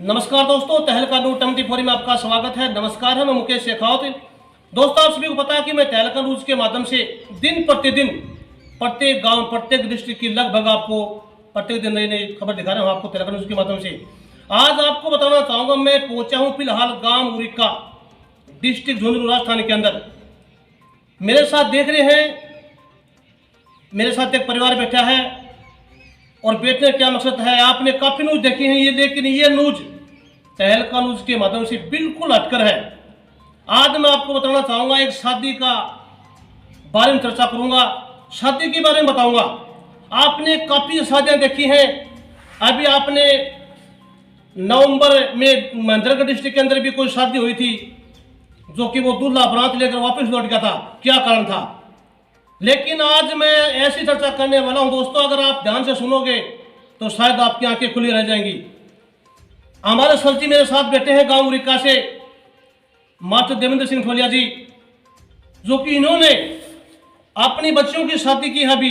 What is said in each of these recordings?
नमस्कार दोस्तों, तहलका न्यूज 24 में आपका स्वागत है। नमस्कार है, मैं मुकेश शेखावत। दोस्तों, आप सभी को पता है कि मैं तहलका न्यूज के माध्यम से दिन प्रतिदिन प्रत्येक गांव, प्रत्येक डिस्ट्रिक्ट की लगभग आपको प्रत्येक दिन नई नई खबर दिखा रहा हूँ आपको तहलका न्यूज के माध्यम से। आज आपको बताना चाहूँगा, मैं पहुँचा हूँ फिलहाल गाँव उरिका, डिस्ट्रिक्ट झुंझुनू राजस्थान के अंदर। मेरे साथ देख रहे हैं, मेरे साथ एक परिवार बैठा है और बैठने का क्या मकसद है। आपने काफी न्यूज देखी है ये, लेकिन ये न्यूज तहलका न्यूज के माध्यम से बिल्कुल हटकर है। आज मैं आपको बताना चाहूंगा, एक शादी का बारे में चर्चा करूंगा, शादी के बारे में बताऊंगा। आपने काफी शादियां देखी हैं। अभी आपने नवंबर में महेंद्रगढ़ डिस्ट्रिक्ट के अंदर भी कोई शादी हुई थी, जो कि वो दूल्हा बारात लेकर वापस लौट गया था। क्या कारण था? लेकिन आज मैं ऐसी चर्चा करने वाला हूं दोस्तों, अगर आप ध्यान से सुनोगे तो शायद आपकी आंखें खुली रह जाएंगी। हमारे सर जी मेरे साथ बैठे हैं गांव उरिका से, मास्टर देवेंद्र सिंह ठोलिया जी, जो कि इन्होंने अपनी बच्चियों की शादी की है अभी,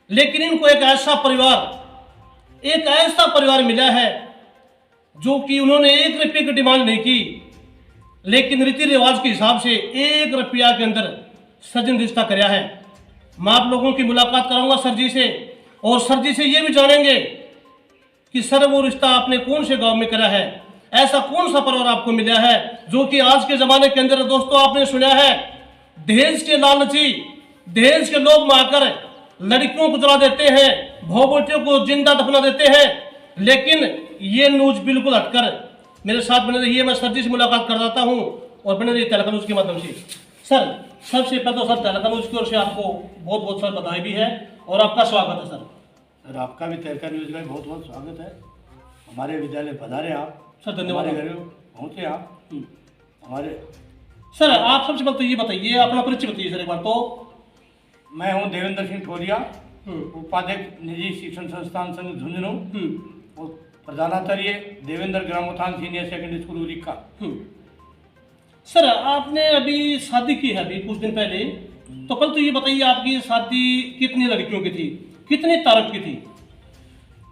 लेकिन इनको एक ऐसा परिवार मिला है जो कि उन्होंने 1 रुपये की डिमांड नहीं की, लेकिन रीति रिवाज के हिसाब से 1 रुपया के अंदर सजन रिश्ता कराया है। मैं आप लोगों की मुलाकात कराऊंगा सर जी से, और सर जी से ये भी जानेंगे कि सर वो रिश्ता आपने कौन से गांव में करा है, ऐसा कौन सा परिवार आपको मिला है जो कि आज के जमाने के अंदर दोस्तों आपने सुना है, दहेज के लालची, दहेज के लोभ में आकर लड़कियों को जला देते हैं, भोबोटियों को जिंदा दफना देते हैं। लेकिन ये न्यूज बिल्कुल हटकर मेरे साथ बने रहिए। मैं सर जी से मुलाकात कर जाता हूँ और बने रहिए तहलका न्यूज के माध्यम से। सर, सबसे पहले तो सर तहलका न्यूज की ओर से आपको बहुत बहुत सर बधाई भी है और आपका स्वागत है सर। सर, आपका भी तहलका न्यूज में बहुत बहुत स्वागत है। हमारे विद्यालय पधारे आप सर, धन्यवाद। पहुँचे आप हमारे। सर, आप सबसे पहले तो ये बताइए, अपना परिचय बताइए सर एक बार। तो मैं हूँ देवेंद्र सिंह ठोलिया, उपाध्यक्ष निजी शिक्षण संस्थान संघ झुंझुनू और प्रधानाचार्य Devendra Gramotthan senior secondary school Urika. Sir, आपने अभी शादी की है अभी कुछ दिन पहले, तो कल तो ये बताइए आपकी शादी कितनी लड़कियों की थी, कितनी तारीख की थी?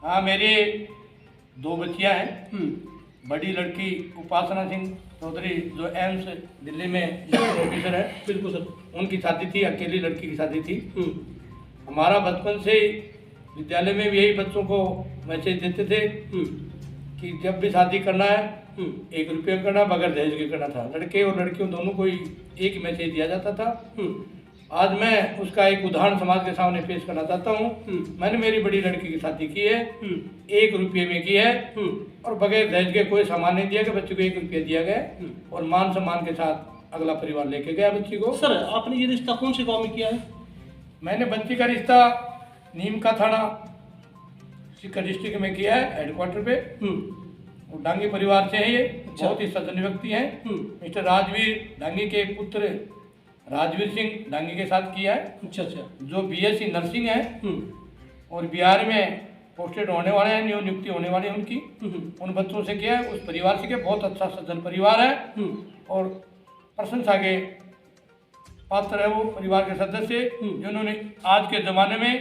हाँ, मेरे 2 बच्चियाँ हैं। बड़ी लड़की उपासना सिंह चौधरी जो एम्स दिल्ली में ऑफिसर है, बिल्कुल सर, उनकी शादी थी, अकेली लड़की की शादी थी। हमारा बचपन से विद्यालय में भी यही बच्चों को मैसेज देते थे कि जब भी शादी करना है 1 रुपये करना, बगैर दहेज के करना था। लड़के और लड़कियों दोनों को ही एक मैसेज दिया जाता था। आज मैं उसका एक उदाहरण समाज के सामने पेश करना चाहता हूँ। मैंने मेरी बड़ी लड़की की शादी की है, 1 रुपये में की है और बगैर दहेज के कोई सामान नहीं दिया गया। बच्चे को 1 रुपया दिया गया और मान सम्मान के साथ अगला परिवार लेके गया बच्ची को। सर, आपने ये रिश्ता कौन से गाँव में किया है? मैंने बच्ची का रिश्ता नीम का थाना सीकर डिस्ट्रिक्ट में किया है, हेडक्वार्टर पे। और डांगी परिवार से है ये। अच्छा। बहुत ही सज्जन व्यक्ति हैं। मिस्टर राजवीर डांगी के पुत्र राजवीर सिंह डांगी के साथ किया है। अच्छा, जो बीएससी नर्सिंग है और बिहार में पोस्टेड होने वाले हैं, नियुक्ति होने वाली है उनकी। उन बच्चों से किया है, उस परिवार से किया। बहुत अच्छा सज्जन परिवार है और प्रशंसा के पात्र है वो परिवार के सदस्य, जिन्होंने आज के जमाने में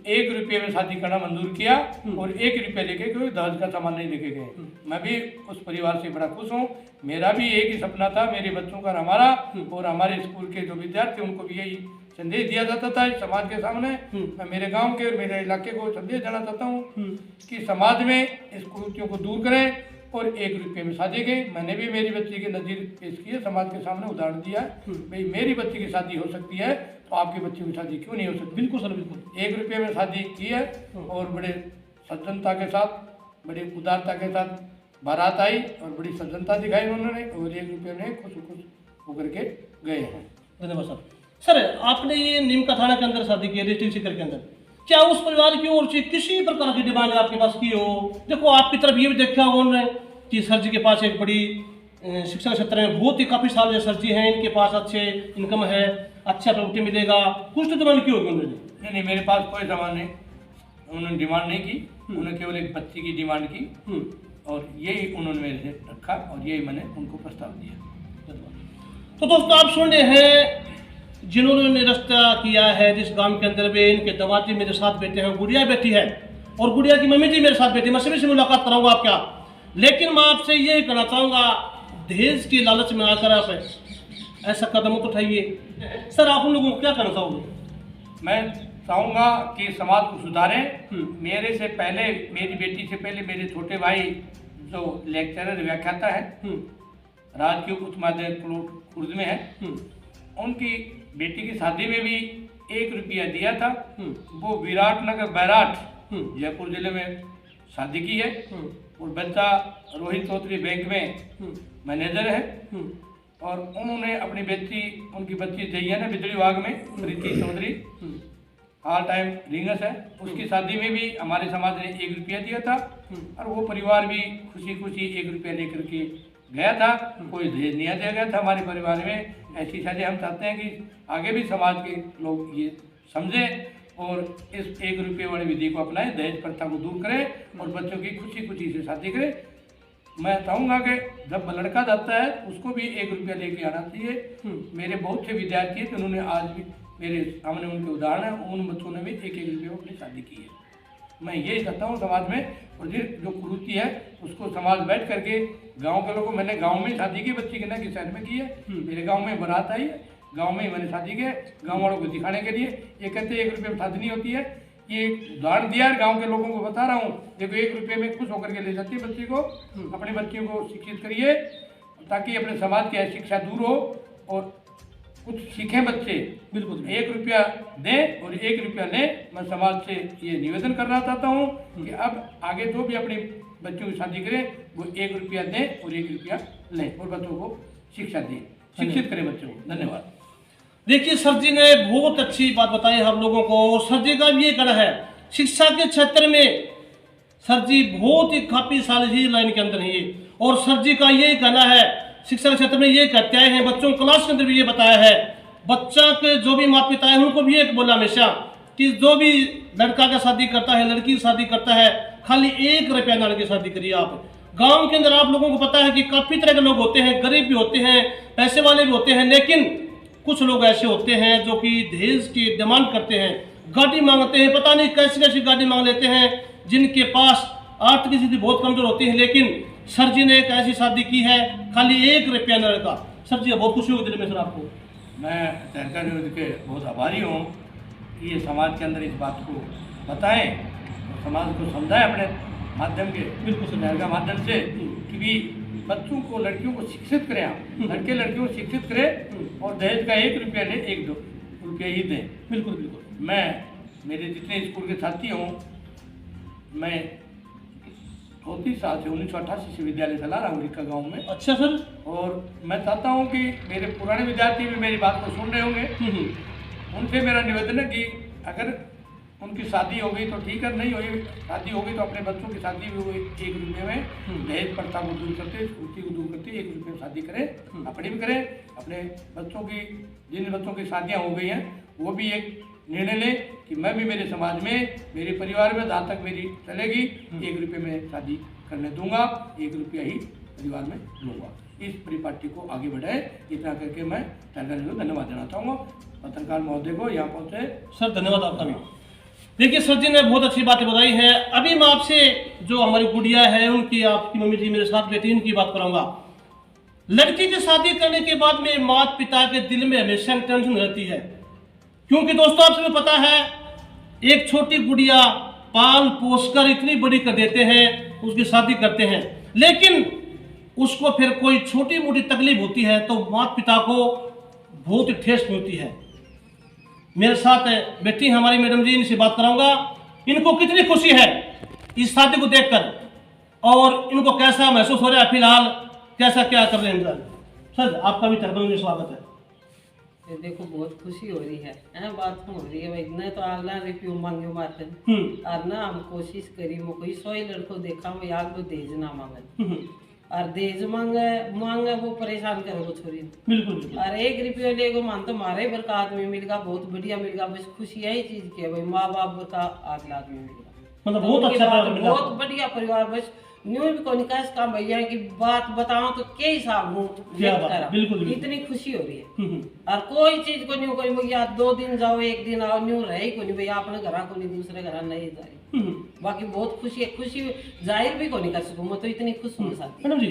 1 रुपये में शादी करना मंजूर किया और 1 रुपये लेके कोई दहेज का सामान नहीं लेके गए। मैं भी उस परिवार से बड़ा खुश हूँ। मेरा भी एक ही सपना था, मेरे बच्चों का, हमारा और हमारे स्कूल के जो विद्यार्थी उनको भी यही संदेश दिया जाता था समाज के सामने। मैं मेरे गाँव के और मेरे इलाके को संदेश देना चाहता हूँ कि समाज में इस कुरीतियों को दूर करें और 1 रुपये में शादी के। मैंने भी मेरी बच्ची की नज़ीर पेश की है, समाज के सामने उदाहरण दिया भाई मेरी बच्ची की शादी हो सकती है तो आपकी बच्ची की शादी क्यों नहीं हो सकती। बिल्कुल सर, बिल्कुल। 1 रुपये में शादी की है और बड़े सज्जनता के साथ, बड़े उदारता के साथ बारात आई और बड़ी सज्जनता दिखाई उन्होंने और 1 रुपये में खुश होकर के गए हैं। धन्यवाद सर। सर, आपने ये नीम का थाना के अंदर शादी की है, डिस्ट्रिक्ट सीकर के अंदर, क्या उस परिवार की ओर से किसी प्रकार की डिमांड आपके पास की हो? देखो, आपकी तरफ ये भी देखा होगा उन्होंने कि सर जी के पास एक बड़ी शिक्षा क्षेत्र में बहुत ही काफ़ी साल सर जी हैं, इनके पास अच्छे इनकम है, अच्छा प्रॉपर्टी मिलेगा, कुछ तो डिमांड की होगी उन्होंने? नहीं, मेरे पास कोई सामान नहीं, उन्होंने डिमांड नहीं की। उन्होंने केवल एक बच्ची की डिमांड की और यही उन्होंने मेरे से रखा और यही मैंने उनको प्रस्ताव दिया। तो दोस्तों, आप सुन रहे हैं जिन्होंने रिश्ता किया है जिस गांव के अंदर में, इनके दामाद जी मेरे साथ बैठे हैं, गुड़िया बैठी है और गुड़िया की मम्मी जी मेरे साथ बैठी। मैं सभी से मुलाकात कराऊंगा आपका। लेकिन मैं आपसे ये कहना चाहूँगा, दहेज की लालच में आकर आप ऐसा कदम मत उठाइए। सर, आप उन लोगों को क्या कहना चाहोगे? मैं चाहूँगा कि समाज को सुधारें। मेरे से पहले, मेरी बेटी से पहले मेरे छोटे भाई जो लेक्चरर व्याख्याता है राजकीय उच्च माध्यमिक खुर्द में है, उनकी बेटी की शादी में भी 1 रुपया दिया था। वो विराटनगर बैराट जयपुर जिले में शादी की है और बच्चा रोहित चौधरी बैंक में मैनेजर है। और उन्होंने अपनी बेटी, उनकी बच्ची जैया है बिजली विभाग में, प्रीति चौधरी ऑल टाइम रिंगस है, उसकी शादी में भी हमारे समाज ने 1 रुपया दिया था और वो परिवार भी खुशी खुशी 1 रुपया लेकर के गया था। कोई दहेज नहीं दिया गया था हमारे परिवार में। ऐसी शादी हम चाहते हैं कि आगे भी समाज के लोग ये समझें और इस 1 रुपये वाली विधि को अपनाएं, दहेज प्रथा को दूर करें और बच्चों की खुशी खुशी से शादी करें। मैं चाहूँगा कि जब लड़का जाता है उसको भी 1 रुपया लेके आना चाहिए। मेरे बहुत से विद्यार्थी हैं जिन्होंने आज भी मेरे सामने उनके उदाहरण हैं, उन बच्चों ने भी 1-1 रुपये में अपनी शादी की है। मैं यही चाहता हूँ समाज में, और जो कुरीति है उसको समाज बैठ करके गांव के लोगों, मैंने गांव में शादी की बच्ची के ना कि शहर में की है। मेरे गांव में बारात आई है, गांव में ही मैंने शादी की है, गांव वालों को दिखाने के लिए। ये कहते 1 रुपये में शादी नहीं होती है, ये उदाहरण दिया है, गांव के लोगों को बता रहा हूँ। देखो 1 रुपये में खुश होकर के ले जाती है बच्ची को। अपने बच्चियों को शिक्षित करिए ताकि अपने समाज की अशिक्षा दूर हो और कुछ सीखें बच्चे। बिल्कुल 1 रुपया दें और 1 रुपया लें। मैं समाज से ये निवेदन करना चाहता हूँ कि अब आगे जो भी अपनी बच्चों की शादी करें वो 1 रुपया दें और 1 रुपया लें और बच्चों को शिक्षा दें, शिक्षित करें बच्चों को। धन्यवाद। देखिए, सर जी ने बहुत अच्छी बात बताई हम लोगों को, और सर जी का भी ये कहना है शिक्षा के क्षेत्र में सर जी बहुत ही काफी साल ही लाइन के अंदर है। और सर जी का ये कहना है शिक्षा के क्षेत्र में ये कहते आए हैं, बच्चों क्लास के अंदर भी ये बताया है, बच्चा के जो भी माता पिता है उनको भी एक बोला हमेशा कि जो भी लड़का का शादी करता है, लड़की की शादी करता है, खाली 1 रुपया डाल के शादी करिए। आप गांव के अंदर आप लोगों को पता है कि काफी तरह के लोग होते हैं, गरीब भी होते हैं, पैसे वाले भी होते हैं, लेकिन कुछ लोग ऐसे होते हैं जो कि दहेज की डिमांड करते हैं, गाड़ी मांगते हैं, पता नहीं कैसी कैसी गाड़ी मांग लेते हैं, जिनके पास आर्थिक स्थिति बहुत कमजोर होती है। लेकिन सर जी ने एक ऐसी शादी की है, खाली 1 रुपया लड़का। सर जी बहुत खुशी होगी दिल में। सर आपको मैं तहलका न्यूज़ के बहुत आभारी हूँ कि ये समाज के अंदर इस बात को बताएं और समाज को समझाएं अपने माध्यम के, बिल्कुल तहलका माध्यम से, कि भी बच्चों को, लड़कियों को शिक्षित करें। आप लड़के लड़कियों को शिक्षित करें और दहेज का 1 रुपया ले, 1-2 रुपये ही दें। बिल्कुल बिल्कुल। मैं, मेरे जितने स्कूल के साथी हूँ, मैं 34 साल से 1988 से विद्यालय चला रहा हूँ रिक्का गाँव में। अच्छा सर। और मैं चाहता हूँ कि मेरे पुराने विद्यार्थी भी मेरी बात को सुन रहे होंगे। उनसे मेरा निवेदन है कि अगर उनकी शादी हो गई तो ठीक है, नहीं हुई शादी हो गई तो अपने बच्चों की शादी भी हुई 1 रुपये में दहेज प्रथा को दूर करते, स्फूर्ति को दूर करते 1 रुपये में शादी करें, अपनी भी करें, अपने बच्चों की, जिन बच्चों की शादियाँ हो गई हैं वो भी एक निर्णय लें कि मैं भी मेरे समाज में, मेरे परिवार में जहाँ तक मेरी चलेगी 1 रुपये में शादी करने दूंगा, 1 रुपया ही परिवार में लूँगा। इस परिपाटी को आगे बढ़ाए। इतना करके मैं धन्यवाद देना चाहूँगा पत्रकार महोदय को, यहाँ पहुँचे। सर धन्यवाद आपका भी। देखिए, सर जी ने बहुत अच्छी बातें बताई हैं। अभी मैं आपसे जो हमारी गुड़िया है उनकी, आपकी मम्मी जी मेरे साथ बैठी, उनकी बात कराऊंगा। लड़की की शादी करने के बाद में माता पिता के दिल में हमेशा टेंशन रहती है, क्योंकि दोस्तों आप सभी पता है एक छोटी गुड़िया पाल पोस कर इतनी बड़ी कर देते हैं, उसकी शादी करते हैं, लेकिन उसको फिर कोई छोटी मोटी तकलीफ होती है तो माता पिता को बहुत ही ठेस मिलती है। मेरे साथ बैठी हमारी मैडम जी, इनसे बात कराऊंगा, इनको कितनी खुशी है इस शादी को देखकर और इनको कैसा महसूस हो रहा है, फिलहाल कैसा क्या कर रहे हैं। सर आपका भी तहदील में स्वागत है। ये देखो बहुत खुशी हो रही है, बात हो रही है भाई, नहीं तो अगला रिप्यू मांगे मारते और ना हम कोशिश करी, वो कोई 100 लड़को देखा वो याद तो दहेज ना मांगे और दहेज मांगे वो परेशान करे वो छोरी। बिल्कुल। और 1 रुपया लेगो मान तो मारे भर का आदमी मिल गया, बहुत बढ़िया मिल गया। बस खुशी यही चीज की है भाई, माँ बाप का अगला आदमी मिल गया, मतलब बहुत अच्छा, बहुत बढ़िया परिवार। बस न्यू भी कोई कैसे काम भैया की बात बताओ तो के हिसाब बिल्कुल इतनी खुशी हो रही है। और कोई चीज को नहीं, कोई भैया 2 दिन जाओ 1 दिन आओ, न्यू रहे को नहीं भैया, अपने घर को नहीं दूसरे घर नहीं जा रही। बाकी बहुत खुशी है, खुशी जाहिर भी को नहीं कर सकूँ, मैं तो इतनी खुश हूँ साथ। मैडम जी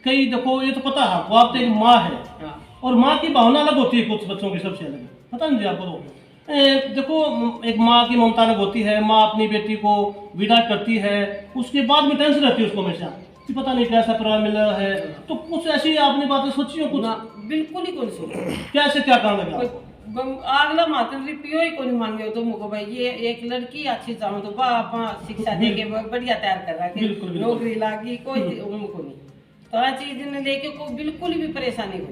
कई देखो ये तो पता है आपको, आप तो एक माँ है हाँ और माँ की भावना अलग होती है, कुछ बच्चों की सबसे अलग पता नहीं आपको तो देखो एक माँ की ममता अलग होती है। माँ अपनी बेटी को विदा करती है, उसके बाद में टेंशन रहती है उसको हमेशा कि पता नहीं कैसा परिवार मिल रहा है। तो कुछ ऐसी आपने बातें सोची हो कुछ? ना बिल्कुल ही कौन सोच कैसे क्या काम लगा? अगला मात्र रिपियो ही कोनी मांगे हो तो मुको भाई ये एक लड़की अच्छी चाहो तो बापा शिक्षा दे के बढ़िया तैयार कर रहा है, नौकरी लागी कोई उनको नहीं, तो आ चीज ने लेके कोई बिल्कुल भी परेशानी हो,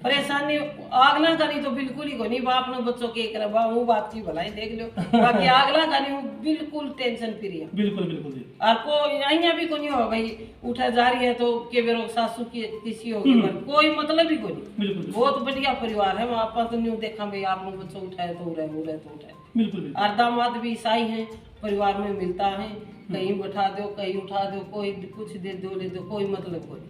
परेशानी आगला करी तो बिल्कुल ही को नहीं। बाप ने बच्चों के एक रबा वो बात की भलाई देख लो, बाकी आगला करी बिल्कुल टेंशन फ्री है। बिल्कुल बिल्कुल और को यहाँ भी को नहीं हो भाई उठा जा रही है तो के बेरो सासू की किसी होगी, कोई मतलब ही कोई नहीं। बहुत बढ़िया परिवार है, आप तो नहीं देखा भाई आप लोग बच्चों उठाए तो उड़ाए उड़ाए तो उठाए। बिल्कुल और दामाद भी ईसाई हैं, परिवार में मिलता है, कहीं बैठा दो कहीं उठा दो, कोई कुछ दे दो ले दो, कोई मतलब कोई।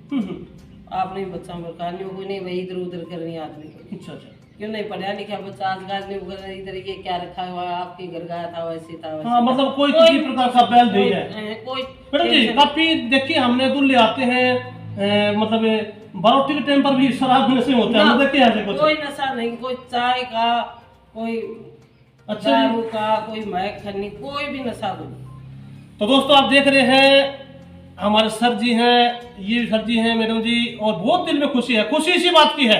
आपने बच्चा में कहानी हो नहीं भाई इधर उधर करनी आदमी को। अच्छा अच्छा क्यों नहीं पढ़ा लिखा बच्चा आजकल ने इधर ये क्या रखा हुआ है, आपके घर गया था वैसे था वैसे हाँ, मतलब कोई किसी प्रकार का बैल नहीं है कोई। मैडम जी काफी देखिए हमने दूध ले आते हैं, मतलब बारोटी के टाइम पर भी शराब नशे होते हैं, मतलब क्या है? कोई नशा नहीं, कोई चाय का, कोई अच्छा दारू का, कोई महक खन्नी, कोई भी नशा नहीं। तो दोस्तों आप देख रहे हैं हमारे सर जी हैं, ये सर जी हैं मैडम जी, और बहुत दिल में खुशी है। खुशी इसी बात की है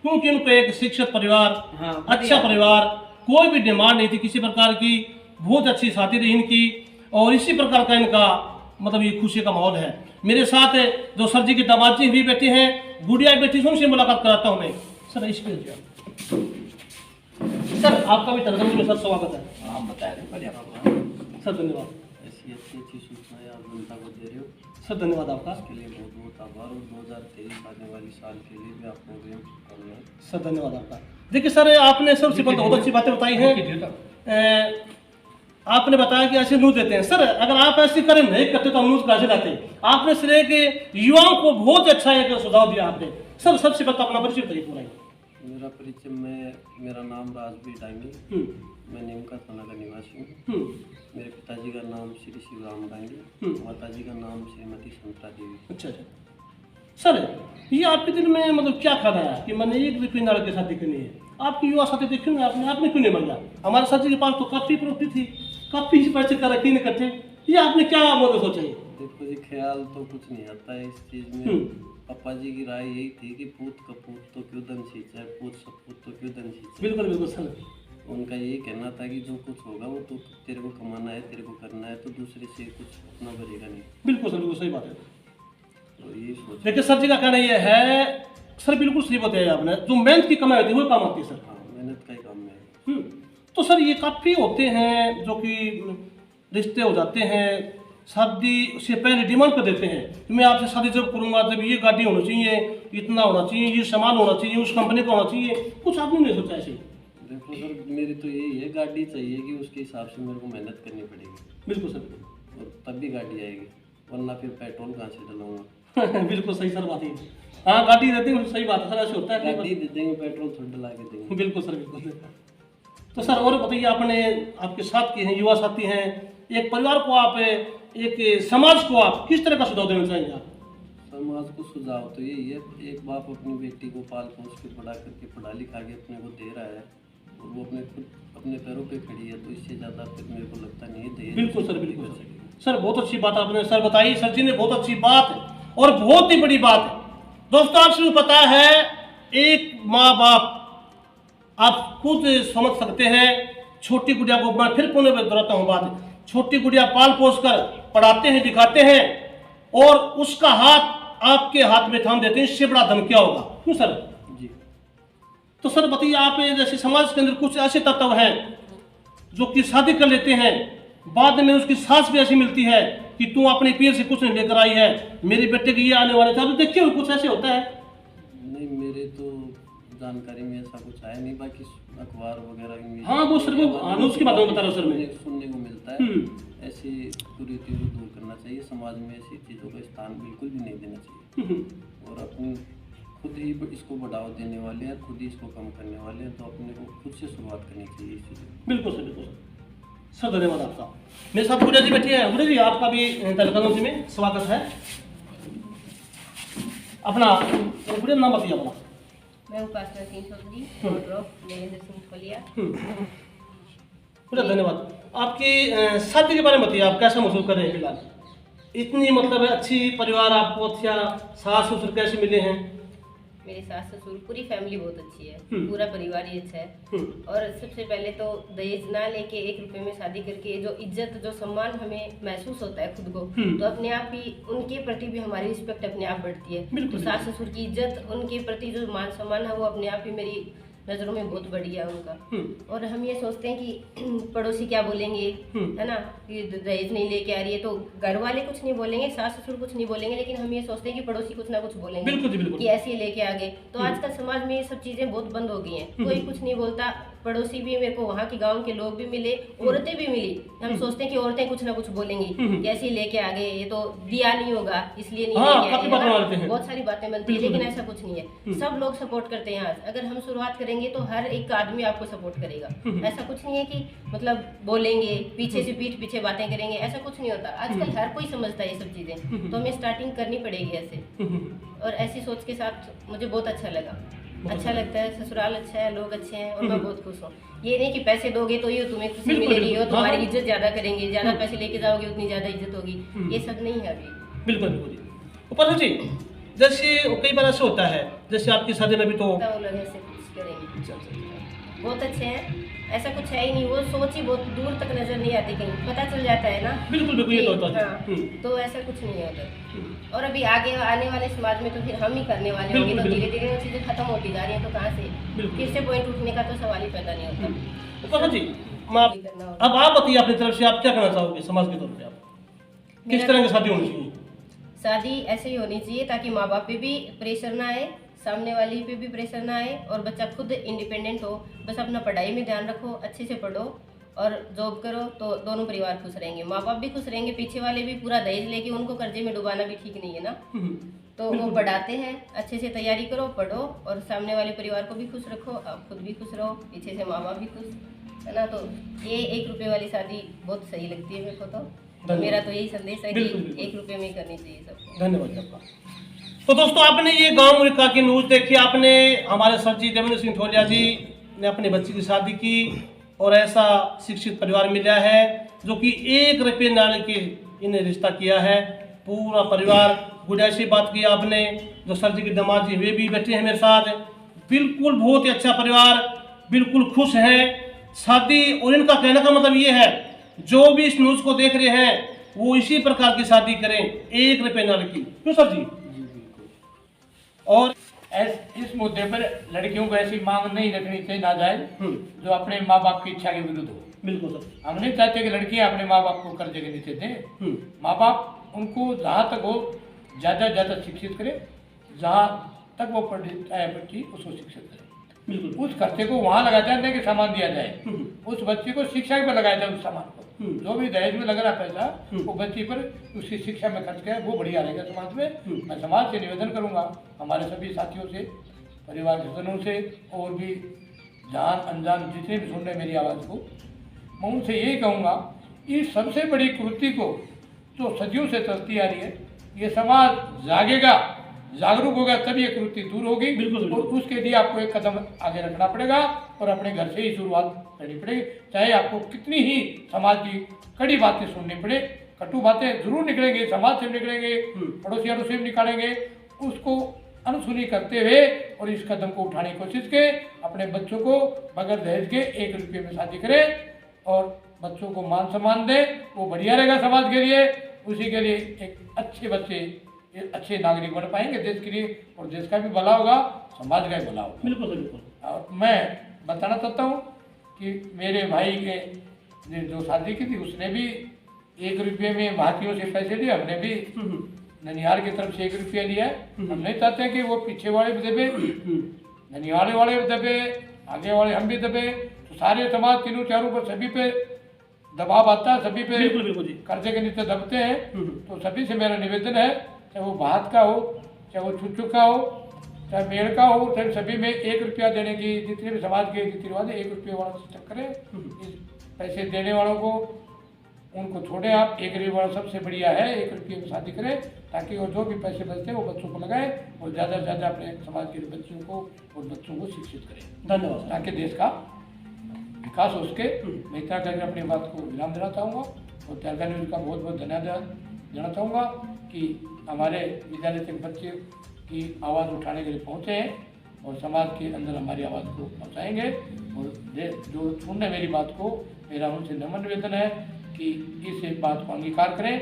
क्योंकि उनको एक शिक्षित परिवार, अच्छा परिवार, कोई भी डिमांड नहीं थी किसी प्रकार की, बहुत अच्छी शादी रही इनकी और इसी प्रकार का इनका मतलब ये खुशी का माहौल है। मेरे साथ जो सर जी की दामाद जी भी बैठे हैं, गुड़िया बैठी है, उनसे मुलाकात कराता हूँ मैं। सर इसके सर आपका भी तरगम में सर स्वागत है। आप बताए बढ़िया सर धन्यवाद, ऐसी अच्छी अच्छी सूचनाएं आप जनता को दे रहे हो, सर धन्यवाद आपका, इसके लिए बहुत बहुत आभार। और 2023 आने वाली साल के लिए भी आपको शुभकामनाएं। सर धन्यवाद आपका। देखिए सर आपने सबसे पहले बहुत अच्छी बातें बताई हैं। आपने बताया कि ऐसे न्यूज देते हैं। सर अगर आप ऐसे करें नहीं करते तो हम न्यूज कैसे लाते? आपने सिरे के युवाओं को बहुत अच्छा एक सुझाव दिया आपने। सर सबसे पहले अपना परिचय बताइए पूरा। मेरा परिचय मेरा नाम राजवीर डांगी, मैं नीमका थाना का निवासी हूँ। मेरे पिताजी का नाम श्री शिवराम डांगी, माताजी का नाम श्रीमती समता देवी। अच्छा अच्छा सर ये आपके दिल में मतलब क्या खा रहा है कि मैंने एक भी लड़के के शादी करनी है? आपकी युवा साथी देखी ना आपने क्यों नहीं मांगा? हमारे साथी के पास तो काफी प्रॉपर्टी थी, काफी पैसे कर रखी नहीं करते, ये आपने क्या मतलब सोचा? देखो जी ख्याल तो कुछ नहीं आता है इस चीज में। पापा जी की राय यही थी कि पूत कपूत तो क्यों धन सींचे, पूत सपूत तो क्यों धन सींचे। बिल्कुल बिल्कुल सर, उनका यही कहना था कि जो कुछ होगा वो तो तेरे को कमाना है, तेरे को करना है, तो दूसरे से कुछ अपना भरेगा नहीं। बिल्कुल सर, बिल्कुल सही बात है। तो यही सोच देखिए सर जी का कहना ये है, सर बिल्कुल सही बताया आपने, जो मेहनत की कमाई होती है वो काम आती है सर। हाँ, मेहनत का ही काम है। तो सर ये काफ़ी होते हैं जो कि रिश्ते हो जाते हैं, शादी से पहले डिमांड कर देते हैं कि मैं आपसे शादी जब करूंगा जब ये गाड़ी होनी चाहिए, इतना होना चाहिए, ये सामान होना चाहिए, उस कंपनी का होना चाहिए। कुछ आपने नहीं सोचा ऐसे? देखो सर मेरी तो यही है, गाड़ी चाहिए कि उसके हिसाब से मेरे को मेहनत करनी पड़ेगी। बिल्कुल सर, और तब भी गाड़ी आएगी, वरना फिर पेट्रोल कहाँ से डलाऊंगा। बिल्कुल सही सर बात है। हाँ गाड़ी देते हैं, सही बात है सर, ऐसे होता है। गाड़ी दे देंगे, पेट्रोल थोड़ा डला के देंगे। बिल्कुल सर, बिल्कुल। तो सर और बताइए, आपने आपके साथ के हैं, युवा साथी हैं, एक परिवार को आप, एक समाज को आप किस तरह का सुझाव देना चाहेंगे आप? समाज को सुझाव तो यही है, एक बाप अपनी बेटी को पाल पोस के बड़ा करके पढ़ा लिखा के अपने को दे रहा है और वो अपने पैरों पे खड़ी है, तो इससे ज़्यादा फिर मेरे को लगता नहीं है दहेज। बिल्कुल सर, बिल्कुल सर, बहुत अच्छी बात आपने सर बताई। सर जी ने बहुत अच्छी बात और बहुत ही बड़ी बात है। दोस्तों आप सभी पता है, एक माँ बाप आप खुद समझ सकते हैं, छोटी गुड़िया को मैं फिर पुनः दोहराता हूँ बात, छोटी गुड़िया पाल पोस कर पढ़ाते हैं, दिखाते हैं और उसका हाथ आपके हाथ में थाम देते हैं, इससे बड़ा धन क्या होगा? क्यों सर जी। तो सर बताइए, आप जैसे समाज के अंदर कुछ ऐसे तत्व हैं जो कि शादी कर लेते हैं, बाद में उसकी सास भी ऐसी मिलती है कि तू अपने पीर से कुछ नहीं लेकर आई है, मेरे बेटे के ये आने वाले थे। आप देखिए कुछ ऐसे होता है? नहीं, मेरे तो जानकारी में ऐसा कुछ आया नहीं, बाकी अखबार वगैरह में हाँ वो सर वो उसकी बात मैं बता रहा हूँ सर, मैं सुनने को मिलता है। ऐसी कुरीतियों को दूर करना चाहिए, समाज में ऐसी चीज़ों का स्थान बिल्कुल भी नहीं देना चाहिए। और अपनी खुद ही इसको बढ़ावा देने वाले हैं, खुद ही इसको कम करने वाले हैं, तो अपने को खुद से शुरुआत करनी चाहिए इस चीज़। बिल्कुल सर, बिल्कुल सर धन्यवाद आपका। मेरे साथ गुड़िया जी बैठी है। गुड़िया जी, आपका भी तहलका में स्वागत है। अपना गुड़िया नाम बताइए अपना। मैं उपासना सिंह चौधरी, डॉक्टर ऑफ देवेंद्र सिंह खोलिया। गुड़िया धन्यवाद। आपकी शादी के बारे में बताइए, आप कैसा महसूस कर रहे हैं फिलहाल? इतनी मतलब अच्छी परिवार आपको, अच्छा सास ससुर कैसे मिले हैं? मेरे सास ससुर, पूरी फैमिली बहुत अच्छी है, पूरा परिवार ही अच्छा है। और सबसे पहले तो दहेज ना लेके 1 रुपए में शादी करके जो इज्जत, जो सम्मान हमें महसूस होता है खुद को, तो अपने आप ही उनके प्रति भी हमारी रिस्पेक्ट अपने आप बढ़ती है। तो सास ससुर की इज्जत, उनके प्रति जो मान सम्मान है, वो अपने आप ही मेरी नजरों में बहुत बढ़िया है उनका। और हम ये सोचते हैं कि पड़ोसी क्या बोलेंगे, है ना, कि दहेज नहीं लेके आ रही है, तो घर वाले कुछ नहीं बोलेंगे, सास ससुर कुछ नहीं बोलेंगे, लेकिन हम ये सोचते हैं कि पड़ोसी कुछ ना कुछ बोलेंगे। बिल्कुल। कि ऐसे ही लेके आ गए। तो आजकल समाज में ये सब चीजें बहुत बंद हो गई हैं, कोई कुछ नहीं बोलता। पड़ोसी भी, मेरे को वहाँ के गांव के लोग भी मिले, औरतें भी मिली। हम सोचते हैं कि औरतें कुछ ना कुछ बोलेंगी कि ऐसे ही लेके आ गए, ये तो दिया नहीं होगा इसलिए नहीं लेके आए, है ना? बहुत सारी बातें बनती है, लेकिन ऐसा कुछ नहीं है। सब लोग सपोर्ट करते हैं। आज अगर हम शुरुआत करेंगे तो हर एक आदमी आपको सपोर्ट करेगा। ऐसा कुछ नहीं है कि मतलब बोलेंगे पीछे से, पीठ पीछे बातें करेंगे, ऐसा कुछ नहीं होता। आजकल हर कोई समझता है ये सब चीजें, तो हमें स्टार्टिंग करनी पड़ेगी ऐसे। और ऐसी सोच के साथ मुझे बहुत अच्छा लगा, अच्छा लगता है। ससुराल अच्छा है, लोग अच्छे हैं, और मैं बहुत खुश हूँ। ये नहीं कि पैसे दोगे तो ये तुम्हें खुशी मिलेगी, और तुम्हारी इज्जत ज्यादा करेंगे, ज्यादा पैसे लेके जाओगे उतनी ज्यादा इज्जत होगी, ये सब नहीं है अभी। बिल्कुल। उपासना जी, जैसे कई बार ऐसा होता है, जैसे आपकी शादी में भी तो वो लोग ऐसे कुछ करेंगे, बहुत अच्छे हैं, ऐसा कुछ है ही नहीं। वो सोच ही बहुत दूर तक नजर नहीं आती, कहीं पता चल जाता है ना। बिल्कुल ये तो होता है। हाँ, तो ऐसा कुछ नहीं है उधर। और अभी आगे आने वाले समाज में तो फिर हम ही करने वाले होंगे, तो धीरे धीरे वो चीजें खत्म होती जा रही है, तो कहाँ से फिर से पॉइंट उठने का तो सवाल ही पैदा नहीं होता। उपासना जी, अब आप बताइए अपनी तरफ से, आप क्या करना चाहोगे समाज की तरफ से? आप किस तरह की शादी होनी चाहिए? शादी ऐसे ही होनी चाहिए ताकि माँ बाप पे भी प्रेशर ना आए, सामने वाली पे भी प्रेशर ना आए, और बच्चा खुद इंडिपेंडेंट हो। बस अपना पढ़ाई में ध्यान रखो, अच्छे से पढ़ो और जॉब करो, तो दोनों परिवार खुश रहेंगे, माँ बाप भी खुश रहेंगे। पीछे वाले भी पूरा दहेज लेके उनको कर्जे में डुबाना भी ठीक नहीं है ना। तो वो पढ़ाते हैं, अच्छे से तैयारी करो, पढ़ो, और सामने वाले परिवार को भी खुश रखो, आप खुद भी खुश रहो, पीछे से माँ बाप भी खुश, है ना। तो ये 1 रुपए वाली शादी बहुत सही लगती है मेरे को। तो मेरा तो यही संदेश है कि 1 रुपए में करनी चाहिए सबको। धन्यवाद आपका। तो दोस्तों, आपने ये गांव मुल्का की न्यूज़ देखी। आपने हमारे सर जी देवेंद्र सिंह खोलिया जी ने अपने बच्ची की शादी की, और ऐसा शिक्षित परिवार मिला है जो कि 1 रुपये ना लेके इन्हें रिश्ता किया है। पूरा परिवार, गुड़िया से बात की आपने, जो सर जी के दामाद जी वे भी बैठे हैं मेरे साथ। बिल्कुल बहुत ही अच्छा परिवार, बिल्कुल खुश है शादी। और इनका कहने का मतलब ये है, जो भी इस न्यूज़ को देख रहे हैं वो इसी प्रकार की शादी करें, 1 रुपये ना लेके। क्यों सर जी? और इस मुद्दे पर लड़कियों को ऐसी मांग नहीं रखनी चाहिए नाजायज, जो अपने माँ बाप की इच्छा के विरुद्ध हो। बिल्कुल सर। हम नहीं चाहते कि लड़कियां अपने माँ बाप को कर्जे के नीचे दें। माँ बाप उनको जहाँ तक हो ज़्यादा शिक्षित करे, जहाँ तक वो बच्ची उसको शिक्षित करे। उस खर्चे को वहाँ लगा जाए कि सामान दिया जाए, उस बच्चे को शिक्षा पर लगाया जाए। उस सामान को, जो भी दहेज में लग रहा पैसा, वो बच्ची पर उसकी शिक्षा में खर्च किया, वो बढ़िया रहेगा समाज में। मैं समाज से निवेदन करूँगा, हमारे सभी साथियों से, परिवार के जनों से, और भी जान अनजान जितने भी सुन रहे मेरी आवाज़ को, मैं उनसे यही कहूँगा, इस सबसे बड़ी कुरीति को जो सदियों से चलती आ रही है, ये समाज जागेगा, जागरूक होगा, तभी ये कुरीति दूर होगी। बिल्कुल। और उसके लिए आपको एक कदम आगे रखना पड़ेगा, और अपने घर से ही शुरुआत करनी पड़ेगी। चाहे आपको कितनी ही समाज की कड़ी बातें सुननी पड़े, कटु बातें जरूर निकलेंगे, समाज से निकलेंगे, पड़ोसियों से भी निकालेंगे, उसको अनसुनी करते हुए और इस कदम को उठाने की कोशिश के अपने बच्चों को बगैर दहेज के 1 रुपये में शादी करें, और बच्चों को मान सम्मान दें, वो बढ़िया रहेगा समाज के लिए। उसी के लिए एक अच्छे बच्चे, अच्छे नागरिक बन पाएंगे देश के लिए, और देश का भी भला होगा, समाज का भी भला होगा। बिल्कुल। और मैं बताना चाहता हूँ कि मेरे भाई के जो शादी की थी, उसने भी 1 रुपये में भारतीयों से पैसे लिए, हमने भी ननिहाल की तरफ से 1 रुपया लिया है। हम नहीं चाहते कि वो पीछे वाले भी दबे, ननिहाल वाले भी दबे, आगे वाले हम भी दबे, तो सारे समाज तीनों चारों पर सभी पे दबाव आता है, सभी पे कर्जे के नीचे दबते हैं। तो सभी से मेरा निवेदन है, चाहे वो भात का हो, चाहे वो छुच्छू का हो, चाहे मेड़ का हो, चाहे सभी में 1 रुपया देने की जितने भी समाज के रीति रिवाज है, 1 रुपये वाला सिस्टम करें। पैसे देने वालों को उनको छोड़े आप। 1 रुपये वाला सबसे बढ़िया है, 1 रुपये में शादी करें ताकि वो जो भी पैसे बचते हैं वो बच्चों को लगाए और ज़्यादा से ज़्यादा अपने समाज के बच्चों को और बच्चों को शिक्षित करें, धन्यवाद। ताकि देश का विकास हो सके। मैं इतना करके अपनी बात को विराम देना चाहूँगा और तहलका न्यूज़ का बहुत बहुत धन्यवाद देना चाहूँगा कि हमारे विद्यालय तक बच्चे की आवाज़ उठाने के लिए पहुँचे हैं और समाज के अंदर हमारी आवाज़ को पहुँचाएंगे। और जो सुनने मेरी बात को, मेरा उनसे नम्र निवेदन है कि इस बात को अंगीकार करें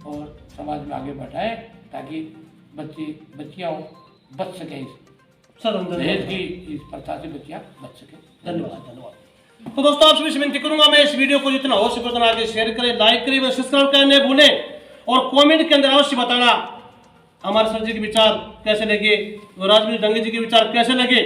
और समाज में आगे बढ़ाएं ताकि बच्चियाँ बच सकें, सर दहेज की इस प्रथा से बच्चियाँ बच सकें। धन्यवाद। तो दोस्तों आपसे भी विनती करूंगा, मैं इस वीडियो को जितना हो सके उतना आगे शेयर करें, लाइक करें, सब्सक्राइब करने भूलें और कमेंट के अंदर अवश्य बताना हमारे सर जी के विचार कैसे लगे और राजवीर डंगे जी के विचार कैसे लगे।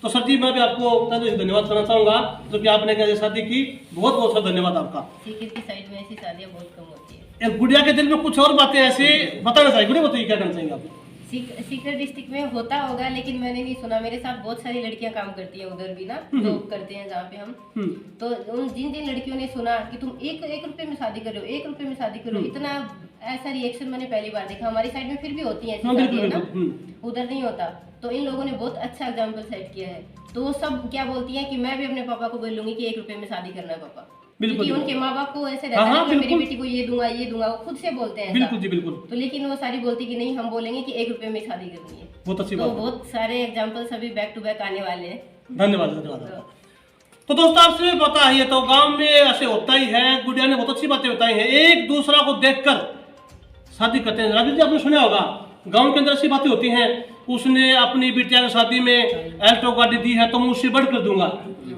तो सर जी मैं भी आपको धन्यवाद करना चाहूँगा जो कि आपने कैसे शादी की, बहुत बहुत सा धन्यवाद आपका। सीकर की साइड में ऐसी शादियाँ बहुत कम होती है। एक गुड़िया के दिल में कुछ और बातें ऐसे बताना चाहिए, गुड़िया बताइए क्या करना चाहिए आप? सीकर डिस्ट्रिक्ट में होता होगा लेकिन मैंने नहीं सुना। मेरे साथ बहुत सारी लड़कियां काम करती हैं उधर भी ना, जॉब करते हैं जहाँ पे हम। तो उन जिन लड़कियों ने सुना कि तुम एक रुपए में शादी कर रहे हो, 1 रुपए में शादी करो, इतना ऐसा रिएक्शन मैंने पहली बार देखा। हमारी साइड में फिर भी होती है ऐसी शादियां ना, उधर नहीं होता। तो इन लोगों ने बहुत अच्छा एग्जाम्पल सेट किया है। तो वो सब क्या बोलती हैं कि मैं भी अपने पापा को बोलूंगी कि 1 रुपए में शादी करना है पापा, क्योंकि उनके माँ बाप को ऐसे रहता है कि मेरी बेटी को ये दूंगा, वो खुद से बोलते हैं। बिल्कुल जी बिल्कुल। तो लेकिन वो सारी बोलती कि नहीं, हम बोलेंगे कि 1 रुपए में शादी करनी है। बहुत अच्छी तो बात है। बहुत सारे एग्जाम्पल्स अभी बैक टू बैक आने वाले हैं। धन्यवाद धन्यवाद। तो दोस्तों आपसे पता ही है, तो गांव में ऐसे होता ही है। गुड़िया ने बहुत अच्छी बातें बताई हैं, एक दूसरा को देखकर शादी करते हैं। राजू जी आपने सुना होगा गांव के अंदर ऐसी बातें होती हैं, उसने अपनी बिटिया की शादी में एल्टो गाड़ी दी है तो मैं उससे बढ़कर दूंगा।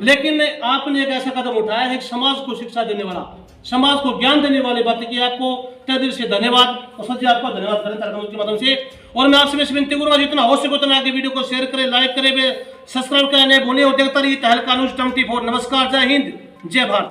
लेकिन आपने एक ऐसा कदम उठाया है, समाज को शिक्षा देने वाला, समाज को ज्ञान देने वाली बातें की, आपको तहे दिल से धन्यवाद। और सर जी आपका धन्यवाद करें तहलका न्यूज़ के माध्यम से। और मैं आपसे विनती करूंगा जितना हो सके उतना आगे वीडियो को शेयर करें, लाइक करें, सब्सक्राइब करने भूलें और देखता रहिए तहलका न्यूज़ 24। नमस्कार, जय हिंद, जय भारत।